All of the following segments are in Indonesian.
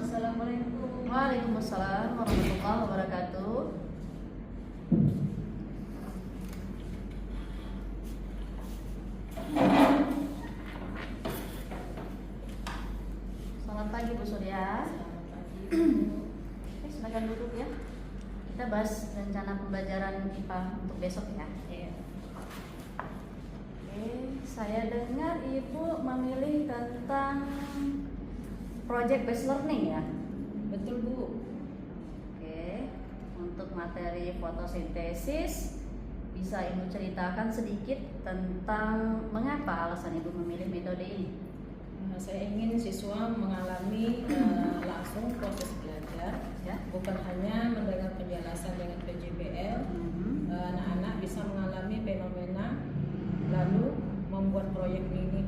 Assalamualaikum. Waalaikumsalam warahmatullahi wabarakatuh. Selamat pagi Bu Surya. Selamat pagi. Oke, silakan duduk ya. Kita bahas rencana pembelajaran IPA untuk besok ya. Iya. Oke, saya dengar Ibu memilih tentang project based learning ya. Betul Bu. Oke, untuk materi fotosintesis bisa Ibu ceritakan sedikit tentang mengapa alasan Ibu memilih metode ini? Saya ingin siswa mengalami langsung proses belajar, Ya. bukan hanya mendengar penjelasan dengan PJBL. Anak-anak bisa mengalami fenomena, lalu membuat proyek mini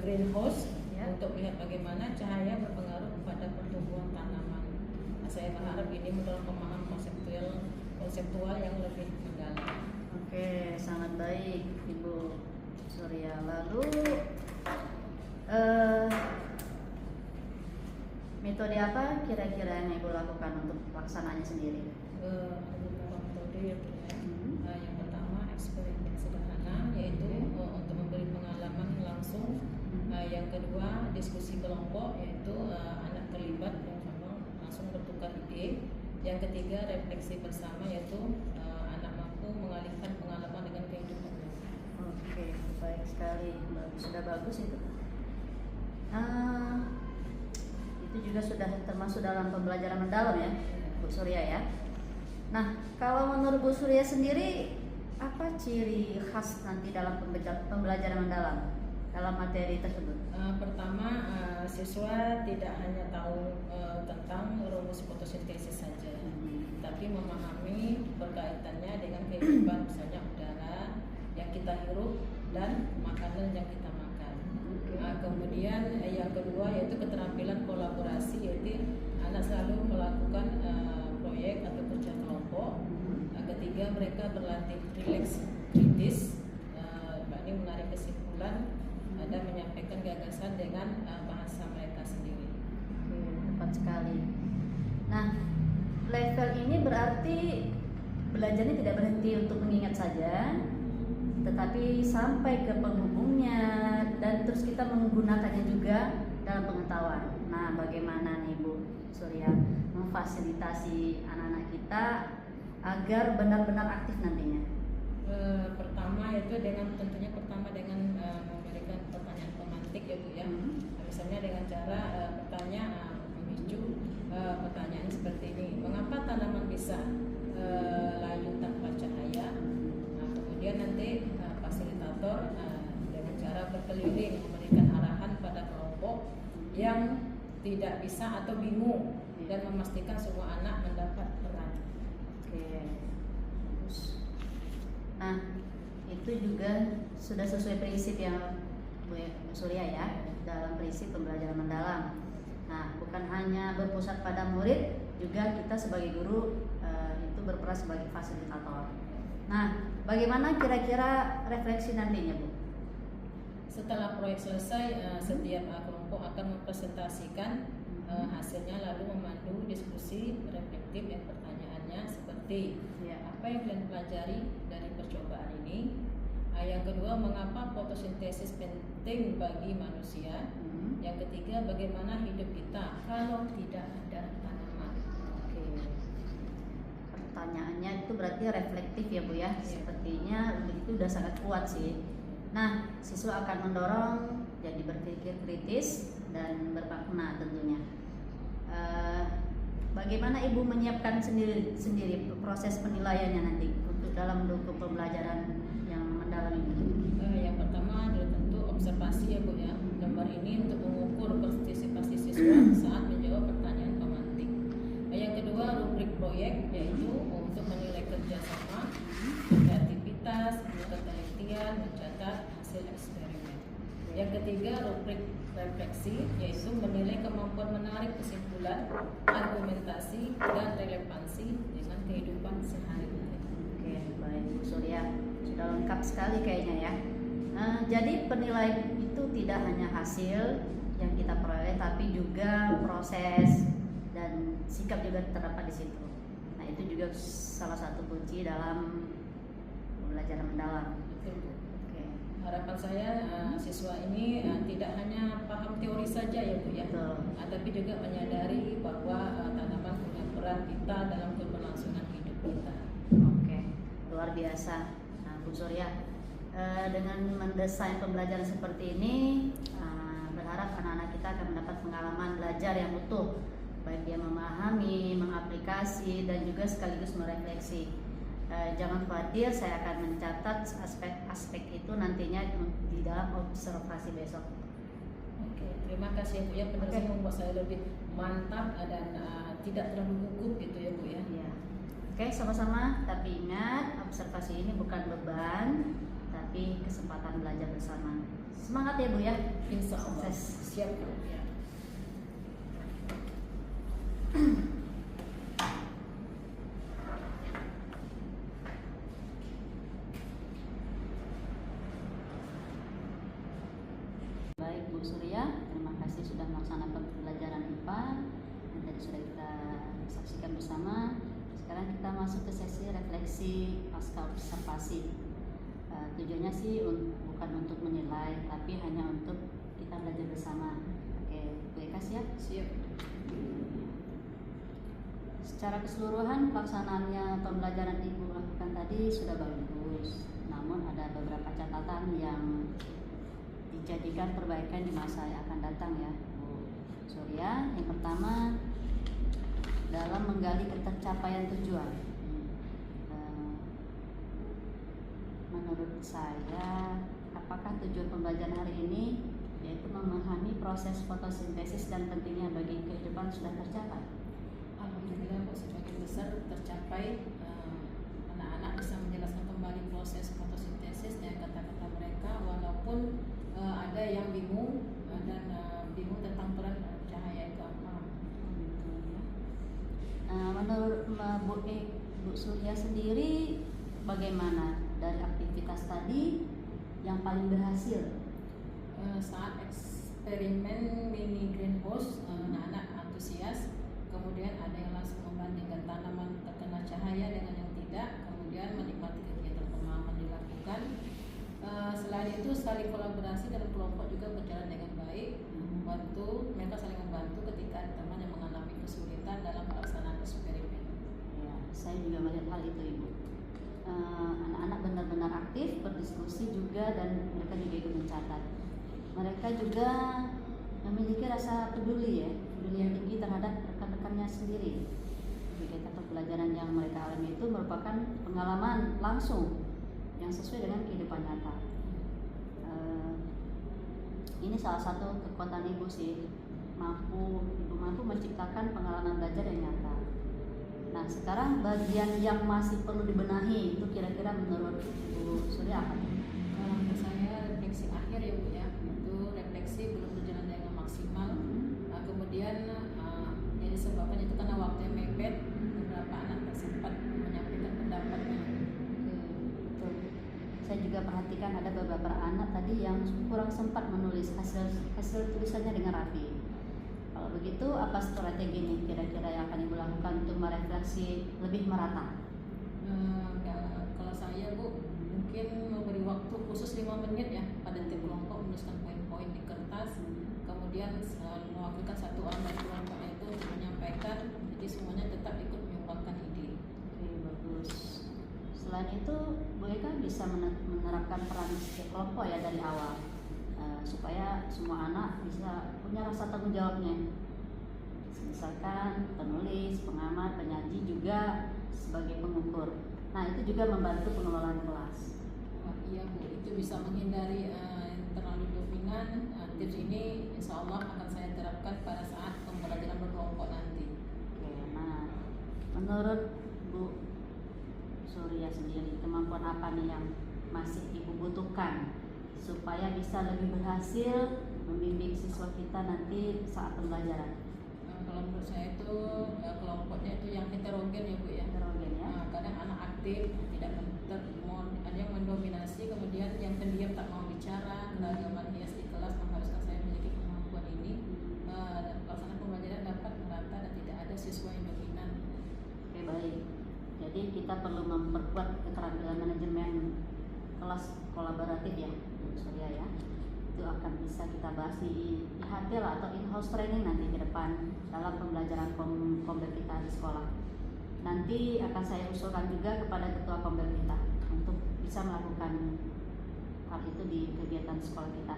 greenhouse Ya. untuk lihat bagaimana cahaya berpengaruh pada pertumbuhan tanaman. Saya berharap ini mendorong pemahaman konseptual yang lebih mendalam. Oke, sangat baik Ibu Surya. Lalu metode apa kira-kira yang Ibu lakukan untuk pelaksanaannya sendiri? Ada beberapa metode ya Bu ya. Yang pertama eksperimen sederhana, yaitu untuk memberi pengalaman langsung. Yang kedua diskusi kelompok, yaitu anak terlibat dan langsung bertukar ide. Yang ketiga refleksi bersama, yaitu anak mampu mengalihkan pengalaman dengan kehidupan. Oke, baik sekali. Sudah bagus itu. Itu juga sudah termasuk dalam pembelajaran mendalam ya, Bu Surya ya. Nah, kalau menurut Bu Surya sendiri, apa ciri khas nanti dalam pembelajaran mendalam dalam materi tersebut? Pertama, siswa tidak hanya tahu tentang rumus fotosintesis saja, tapi memahami berkaitannya dengan kehidupan, misalnya udara yang kita hirup dan makanan yang kita makan. Kemudian yang kedua yaitu keterampilan kolaborasi, yaitu anak selalu melakukan proyek atau kerja kelompok. Ketiga, mereka berlatih rileks kritis, ini menarik kesimpulan dan menyampaikan gagasan dengan bahasa mereka sendiri. Oke, tepat sekali. Nah, level ini berarti belajarnya tidak berhenti untuk mengingat saja, tetapi sampai ke penghubungnya dan terus kita menggunakannya juga dalam pengetahuan. Nah, bagaimana nih Bu Surya memfasilitasi anak-anak kita agar benar-benar aktif nantinya? Pertama itu tentunya dengan memberikan pertanyaan pemantik ya Bu ya. Misalnya dengan cara memicu pertanyaan seperti ini: mengapa tanaman bisa layu tanpa cahaya? Kemudian nanti fasilitator dengan cara berkeliling memberikan arahan pada kelompok yang tidak bisa atau bingung dan memastikan semua anak mendapat peran. Oke, bagus. Nah, itu juga sudah sesuai prinsip yang Bu Surya ya, dalam prinsip pembelajaran mendalam. Nah, bukan hanya berpusat pada murid, juga kita sebagai guru itu berperan sebagai fasilitator. Nah, bagaimana kira-kira refleksi nantinya Bu? Setelah proyek selesai, setiap kelompok akan mempresentasikan hasilnya, lalu memandu diskusi reflektif yang pertanyaannya seperti apa yang kalian pelajari dari percobaan ini. Yang kedua, mengapa fotosintesis penting bagi manusia. Yang ketiga, bagaimana hidup kita kalau tidak ada tanaman. Oke. Pertanyaannya itu berarti reflektif ya Bu ya. Sepertinya itu udah sangat kuat sih. Nah, siswa akan mendorong jadi berpikir kritis dan bermakna tentunya. Bagaimana Ibu menyiapkan sendiri proses penilaiannya nanti untuk dalam mendukung pembelajaran yang mendalam ini? Yang pertama adalah tentu observasi ya Bu ya. Gambar ini untuk mengukur partisipasi siswa saat menjawab pertanyaan pemantik. Yang kedua, rubrik proyek, yaitu untuk menilai kerjasama, kreativitas, ketelitian, mencatat hasil eksperimen. Yang ketiga, rubrik refleksi, yaitu menilai kemampuan menarik kesimpulan, argumentasi, dan relevansi dengan kehidupan sehari-hari. Oke, baik Bu Surya, sudah lengkap sekali kayaknya ya. Jadi penilaian itu tidak hanya hasil yang kita peroleh, tapi juga proses dan sikap juga terdapat di situ. Nah, itu juga salah satu kunci dalam pembelajaran mendalam. Betul, Bu. Oke. Harapan saya siswa ini tidak hanya paham teori saja ya Bu ya, Betul. tapi juga menyadari bahwa tanaman punya peran vital dalam keberlangsungan hidup kita. Oke, luar biasa. Nah, Bu Surya, dengan mendesain pembelajaran seperti ini, berharap anak-anak kita akan mendapat pengalaman belajar yang utuh, baik dia memahami, mengaplikasi, dan juga sekaligus merefleksi. Jangan khawatir, saya akan mencatat aspek-aspek itu nantinya di dalam observasi besok. Oke, terima kasih Bu ya, penjelasan membuat saya lebih mantap dan tidak terlalu gugup gitu ya Bu ya. Ya. Oke, sama-sama. Tapi ingat, observasi ini bukan beban, tapi kesempatan belajar bersama. Semangat ya Bu ya. Insya Allah. Sukses. Siap Bu ya. Baik Bu Surya, terima kasih sudah melaksanakan pembelajaran IPA yang tadi sudah kita saksikan bersama. Sekarang kita masuk ke sesi refleksi pasca observasi. Tujuannya sih bukan untuk menilai, tapi hanya untuk kita belajar bersama. Oke, Bu Eka siap? Siap. Secara keseluruhan pelaksanaannya pembelajaran Ibu lakukan tadi sudah bagus. Namun ada beberapa catatan yang dijadikan perbaikan di masa yang akan datang ya Bu Surya. Yang pertama, dalam menggali ketercapaian tujuan. Menurut saya, apakah tujuan pembelajaran hari ini yaitu memahami proses fotosintesis dan pentingnya bagi kehidupan sudah tercapai? Alhamdulillah Bu, sebagian besar tercapai. Anak-anak bisa menjelaskan kembali proses fotosintesis dan kata-kata mereka, walaupun ada yang bingung dan bingung tentang peran cahaya itu apa. Menurut Bu Surya sendiri, bagaimana dari aktivitas tadi yang paling berhasil? Saat eksperimen mini greenhouse, anak-anak antusias. Kemudian ada yang langsung membandingkan tanaman terkena cahaya dengan yang tidak, kemudian menikmati kegiatan pemahaman dilakukan. Selain itu saling kolaborasi dalam kelompok juga berjalan dengan baik, mereka saling membantu ketika ada teman yang mengalami kesulitan dalam pelaksanaan eksperimen. Ya, saya juga melihat hal itu Ibu. Anak-anak benar-benar aktif berdiskusi juga dan mereka juga ikut mencatat. Mereka juga memiliki rasa peduli yang tinggi terhadap rekan-rekannya sendiri. Kegiatan pembelajaran yang mereka alami itu merupakan pengalaman langsung yang sesuai dengan kehidupan nyata. Ini salah satu kekuatan Ibu sih, Ibu mampu menciptakan pengalaman belajar yang nyata. Nah, sekarang bagian yang masih perlu dibenahi itu kira-kira menurut Bu Surya apa? Kalau menurut saya refleksi akhir ya Bu ya, itu refleksi belum berjalan dengan maksimal. Kemudian yang disebabkan itu karena waktunya mepet, beberapa anak tak sempat menyampaikan pendapatnya. Betul. Saya juga perhatikan ada beberapa anak tadi yang kurang sempat menulis hasil tulisannya dengan rapi. Kalau begitu, apa strategi nih kira-kira yang akan Ibu lakukan untuk merefleksi lebih merata? Kalau saya Bu, mungkin memberi waktu khusus 5 menit ya pada tiap kelompok menuliskan poin-poin di kertas, kemudian mewakilkan satu orang dari kelompoknya itu untuk menyampaikan, jadi semuanya tetap ikut menyumbangkan ide. Oke, bagus. Selain itu, Bu Eka bisa menerapkan peran kelompok ya dari awal, supaya semua anak bisa punya rasa tanggung jawabnya. Misalkan penulis, pengamat, penyaji juga sebagai pengukur. Nah, itu juga membantu pengelolaan kelas. Iya Bu, itu bisa menghindari terlalu dominan. Tips ini insya Allah akan saya terapkan pada saat pembelajaran berkelompok nanti. Oke, nah menurut Bu Surya sendiri, kemampuan apa nih yang masih Ibu butuhkan supaya bisa lebih berhasil membimbing siswa kita nanti saat pembelajaran? Kalau menurut saya itu kelompoknya itu yang heterogen ya Bu ya. Heterogen ya. Kadang anak aktif tidak ada yang mendominasi, kemudian yang pendiam tak mau bicara. Keragaman hias di kelas mengharuskan saya memiliki kemampuan ini. Kalau siswa yang dominan. Oke, baik. Jadi kita perlu memperkuat keterampilan manajemen kelas kolaboratif ya, Bu Surya ya. Itu akan bisa kita bahas di IHT lah atau in-house training nanti ke depan dalam pembelajaran Kombel kita di sekolah. Nanti akan saya usulkan juga kepada ketua Kombel kita untuk bisa melakukan hal itu di kegiatan sekolah kita.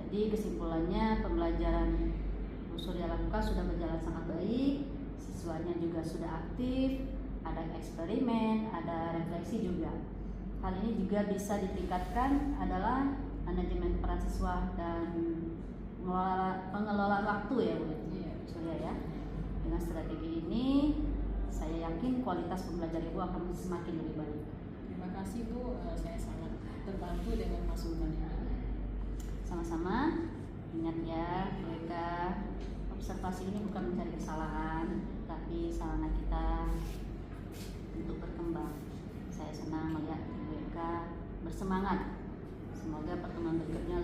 Jadi kesimpulannya pembelajaran Bu Surya lakukan sudah berjalan sangat baik, siswanya juga sudah aktif, ada eksperimen, ada refleksi juga. Hal ini juga bisa ditingkatkan adalah manajemen peran siswa dan pengelolaan waktu ya Bu Surya ya. Dengan strategi ini saya yakin kualitas pembelajaran Ibu akan semakin lebih baik. Terima kasih Bu, saya sangat terbantu dengan masukan ini. Sama-sama. Ingat ya, mereka observasi ini bukan mencari kesalahan, tapi sarana kita untuk berkembang. Saya senang melihat mereka bersemangat. Semoga pertemuan berikutnya